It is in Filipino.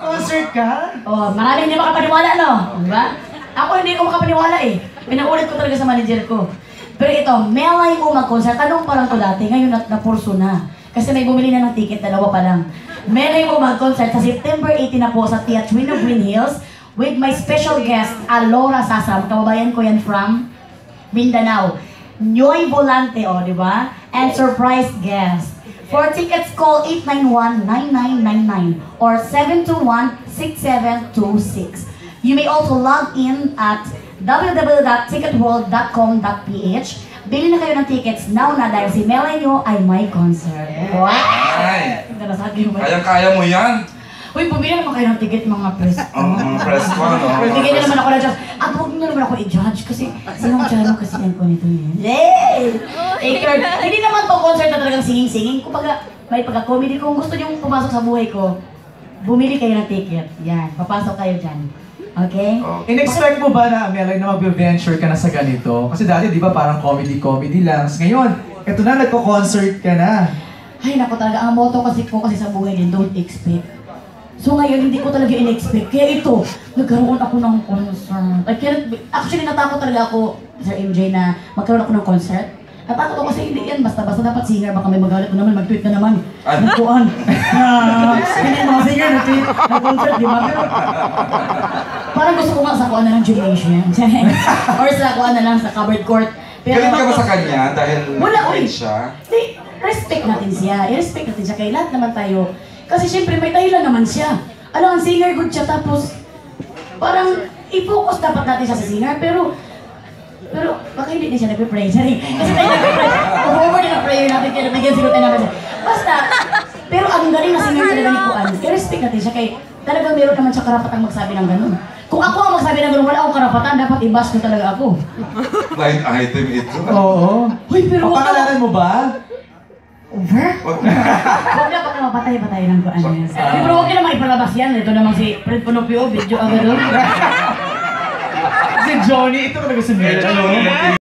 Concert ka? Oh, marami hindi makapaniwala, no? Diba? Ako hindi ko makapaniwala eh. Pinaulit ko talaga sa manager ko. Pero ito, melay mo mag-concert. Tanong pa lang to dati, ngayon napurso na. Kasi may bumili na ng ticket, dalawa pa lang. Melay mo mag-concert sa September 18 na po sa Teatrino Green Hills with my special guest, Alora Sasam. Kababayan ko yan from Mindanao. Nyoy Volante, oh, di ba? And surprise guest. For tickets, call 891-9999 or 721-6726. You may also log in at www.ticketworld.com.ph. Bili na kayo ng tickets now na dahil si Melay nyo ay may concert. Wow! Ay! Kaya-kaya mo yan! Uy, bumili naman kayo ng ticket mga press ko. Mga press ko, no? Bigyan na naman ako na judge. At huwag nyo naman ako i-judge kasi sinong channel kasi yan ko nito yun. Yay! Eh, Kurt, hindi naman to concert na talagang singing-singing. Kumbaga, may pagka-comedy. Kung gusto nyo pumasok sa buhay ko, bumili kayo ng ticket. Yan, papasok kayo dyan. Okay? In-expect mo ba na, Melay, na mag-venture ka na sa ganito? Kasi dati, di ba, parang comedy-comedy lang. Ngayon, eto na, nagko-concert ka na. Ay, naku talaga. Ang motto kasi ko kasi sa buhay din, don't expect. So ngayon, hindi ko talaga in-expect. Kaya ito, nagkaroon ako ng concert. Actually, natakot talaga ako, Sir MJ, na magkaroon ako ng concert. Natakot ako kasi hindi yan. Basta-basta dapat singer. Baka may magalit na naman, mag-tweet na naman. Nagpuan. Hindi mga singer, nag-tweet. Nag-concert, di ba? Pero parang gusto ko nga sa kuan na ng gymnasium. Or sa kuan na lang sa covered court. Galit ka ba sa kanya dahil wala, uy. siya? Hindi, respect natin siya. I-respect natin siya. Kaya lahat naman tayo. Kasi syempre may dahilan naman siya. Alam, ang singer good siya tapos parang i-focus dapat natin siya sa singer pero baka hindi din siya nagpe-pray. Sorry. Kasi tayo nagpe-pray. Over din ang prayer natin kaya nabigyan siguro tayo naman siya. Basta, pero ang galing na singer talaga ni Kuan. I-respect natin siya kaya talagang meron naman siya karapatang magsabi ng ganun. Kung ako ang magsabi ng ganun, wala akong karapatan, dapat i-bash ko talaga ako. Blind item ito. Oo. Hoy, pero Papakalaran mo ba? Over? Huwag na baka mapatay-patay ng kuan niya. Pero huwag na maipalabas yan. Ito namang si Fred Ponopio, video agad doon. Si Johnny, ito talaga si Melay.